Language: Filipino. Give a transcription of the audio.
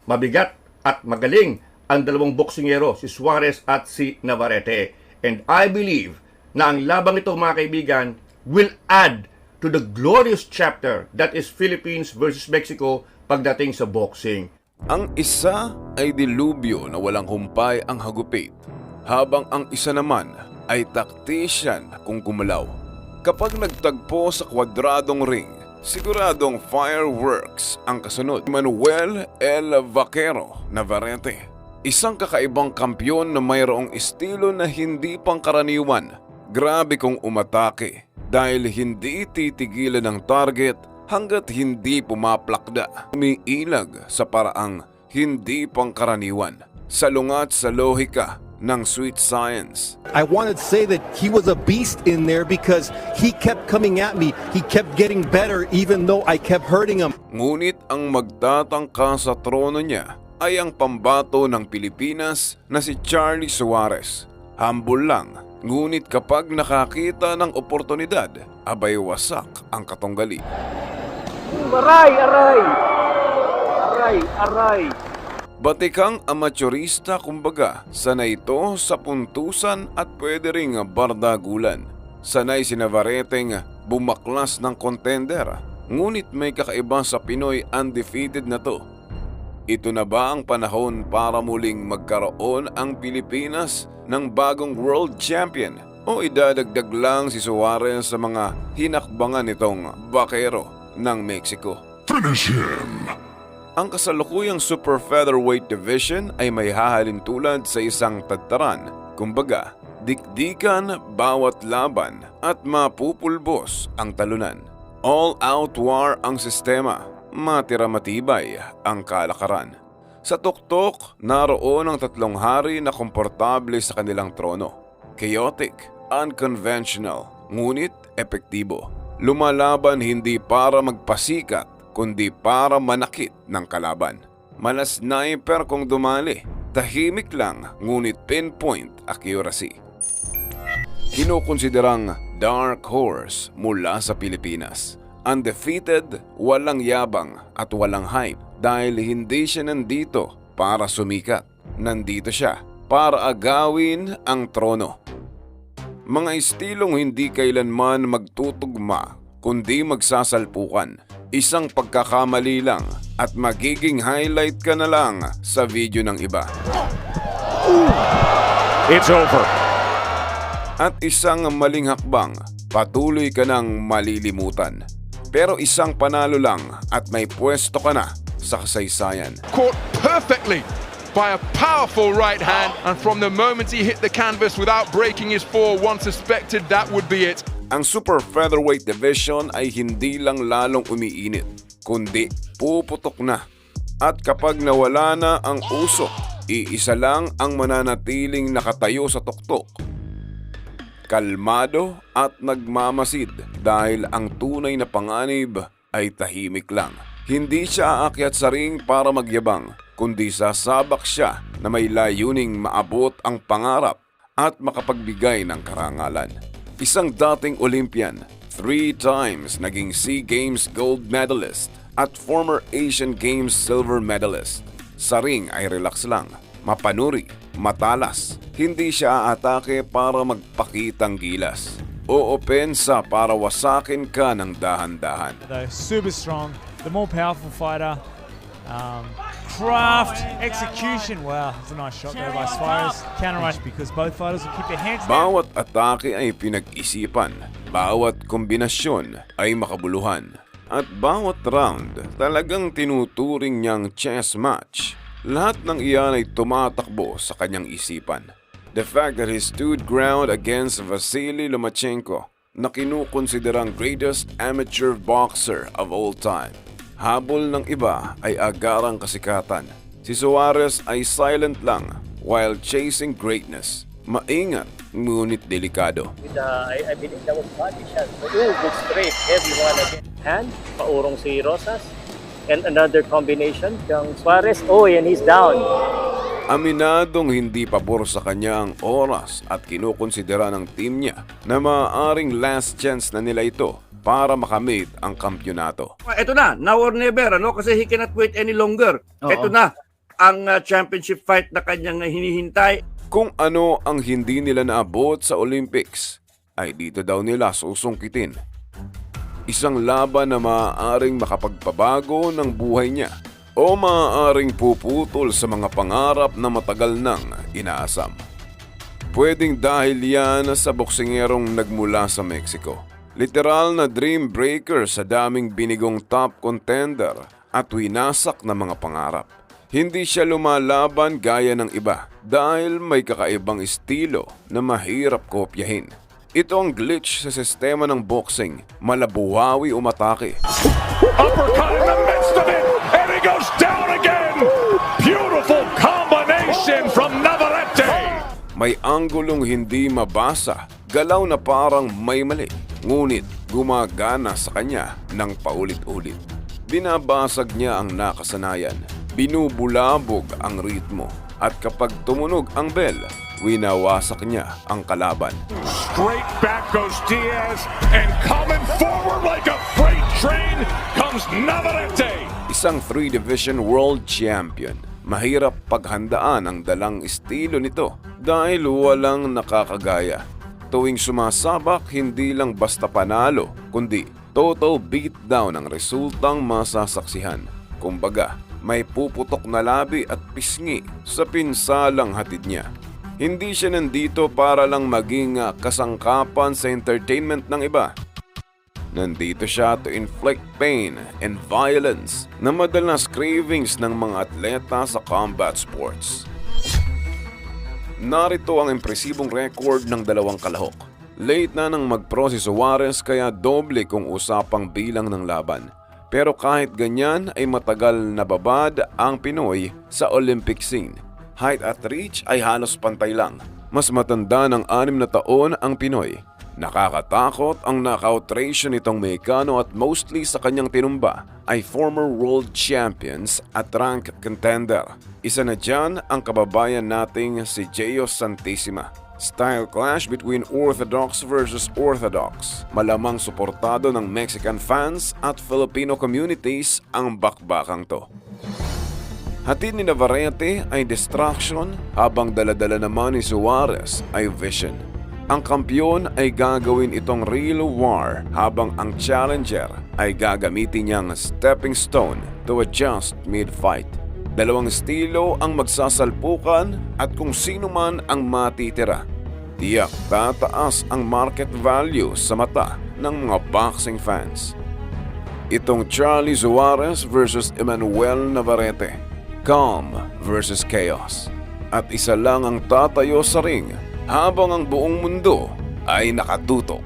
Mabigat at magaling ang dalawang boksingero, si Suarez at si Navarrete. And I believe na ang labang ito, mga kaibigan, will add to the glorious chapter that is Philippines versus Mexico pagdating sa boxing. Ang isa ay dilubyo na walang humpay ang hagupit, habang ang isa naman ay taktisyan kung gumalaw. Kapag nagtagpo sa kwadradong ring, siguradong fireworks ang kasunod. Manuel El Vaquero Navarrete, isang kakaibang kampyon na mayroong estilo na hindi pangkaraniwan. Grabe kung umatake dahil hindi titigilan ng target hanggat hindi pumaplakda. Umiilag sa paraang hindi pangkaraniwan, salungat sa lohika ng sweet science. I wanted to say that he was a beast in there because he kept coming at me. He kept getting better even though I kept hurting him. Ngunit ang magtatangka sa trono niya ay ang pambato ng Pilipinas na si Charlie Suarez. Humble lang, ngunit kapag nakakita ng oportunidad, abay wasak ang katunggali. Aray! Aray! Aray! Aray! Batikang amateurista kumbaga, sanay ito sa puntusan at pwede ring bardagulan. Sanay si Navarreteng bumaklas ng contender, ngunit may kakaiba sa Pinoy undefeated na to. Ito na ba ang panahon para muling magkaroon ang Pilipinas ng bagong world champion? O idadagdag lang si Suarez sa mga hinakbangan nitong Vaquero ng Mexico? Finish him! Ang kasalukuyang super featherweight division ay may hahalin tulad sa isang tadtaran. Kumbaga, dikdikan bawat laban at mapupulbos ang talunan. All-out war ang sistema, matira matibay ang kalakaran. Sa tuktok, naroon ang tatlong hari na komportable sa kanilang trono. Chaotic, unconventional, ngunit epektibo. Lumalaban hindi para magpasikat, kundi para manakit ng kalaban. Malas sniper kung dumali, tahimik lang ngunit pinpoint accuracy. Kinukonsiderang dark horse mula sa Pilipinas. Undefeated, walang yabang at walang hype dahil hindi siya nandito para sumikat. Nandito siya para agawin ang trono. Mga estilong hindi kailanman magtutugma kundi magsasalpukan. Isang pagkakamali lang at magiging highlight ka na lang sa video ng iba. It's over. At isang maling hakbang, patuloy ka ng malilimutan. Pero isang panalo lang at may pwesto ka na sa kasaysayan. Caught perfectly by a powerful right hand, and from the moment he hit the canvas without breaking his fall, one suspected that would be it. Ang super featherweight division ay hindi lang lalong umiinit, kundi puputok na. At kapag nawala na ang usok, iisa lang ang mananatiling nakatayo sa tuktok. Kalmado at nagmamasid dahil ang tunay na panganib ay tahimik lang. Hindi siya aakyat sa ring para magyabang, kundi sasabak siya na may layuning maabot ang pangarap at makapagbigay ng karangalan. Isang dating Olympian, 3 times naging SEA Games gold medalist at former Asian Games silver medalist. Sa ring ay relax lang, mapanuri, matalas. Hindi siya aatake para magpakitang gilas. Oopensa para wasakin ka ng dahan-dahan. Though super strong, the more powerful fighter. Craft, execution. Wow, that's a nice shot there by Suarez. Counter rush because both fighters will keep their hands down. Bawat atake ay pinag-isipan, bawat kombinasyon ay makabuluhan, at bawat round talagang tinuturing niyang chess match. Lahat ng iyan ay tumatakbo sa kanyang isipan. The fact that he stood ground against Vasily Lomachenko, na kinukonsiderang greatest amateur boxer of all time. Habol ng iba ay agarang kasikatan. Si Suarez ay silent lang while chasing greatness. Maingat, ngunit delikado. I believe that was body shot. Good straight, heavy one again. Hand, paurong si Rosas. And another combination kang Suarez. Oh, and he's down. Aminadong hindi pabor sa kanya ang oras at kinukonsidera ng team niya na maaaring last chance na nila ito para makamit ang kampyonato. Ito na, now or never, ano? Kasi he cannot wait any longer. Ito na, ang championship fight na kanyang hinihintay. Kung ano ang hindi nila naabot sa Olympics, ay dito daw nila susungkitin. Isang laban na maaaring makapagpabago ng buhay niya o maaaring puputol sa mga pangarap na matagal nang inaasam. Pwedeng dahil yan sa boksingerong nagmula sa Mexico. Literal na dream breaker sa daming binigong top contender at winasak na mga pangarap. Hindi siya lumalaban gaya ng iba dahil may kakaibang estilo na mahirap kopyahin. Ito ang glitch sa sistema ng boxing, malabuhawi umatake. Uppercut in the midst of it, and he goes down again. Beautiful combination from Navarrete. May anggulong hindi mabasa, galaw na parang may mali, ngunit gumagana sa kanya ng paulit-ulit. Binabasag niya ang nakasanayan, binubulabog ang ritmo, at kapag tumunog ang bell, winawasak niya ang kalaban. Straight back goes Diaz, and coming forward like a freight train comes Navarrete. Isang 3-division world champion. Mahirap paghandaan ang dalang estilo nito dahil walang nakakagaya. Tuwing sumasabak, hindi lang basta panalo, kundi total beatdown ang resultang masasaksihan. Kumbaga, may puputok na labi at pisngi sa pinsalang hatid niya. Hindi siya nandito para lang maging kasangkapan sa entertainment ng iba. Nandito siya to inflict pain and violence na madalas cravings ng mga atleta sa combat sports. Narito ang impresibong record ng dalawang kalahok. Late na nang mag-pro si Suarez kaya doble kung usapang bilang ng laban. Pero kahit ganyan ay matagal nababad ang Pinoy sa Olympic scene. Height at reach ay halos pantay lang. Mas matanda ng 6 na taon ang Pinoy. Nakakatakot ang knockout ratio nitong Mexicano at mostly sa kanyang tinumba ay former world champions at rank contender. Isa na dyan ang kababayan nating si Gio Santissima. Style clash between Orthodox versus Orthodox. Malamang suportado ng Mexican fans at Filipino communities ang bakbakang to. Hatid ni Navarrete ay distraction habang daladala naman ni Suarez ay vision. Ang kampiyon ay gagawin itong real war habang ang challenger ay gagamitin niyang stepping stone to adjust mid-fight. Dalawang estilo ang magsasalpukan at kung sino man ang matitira. Tiyak tataas ang market value sa mata ng mga boxing fans. Itong Charlie Suarez versus Emmanuel Navarrete. Calm versus chaos. At isa lang ang tatayo sa ring habang ang buong mundo ay nakatutok.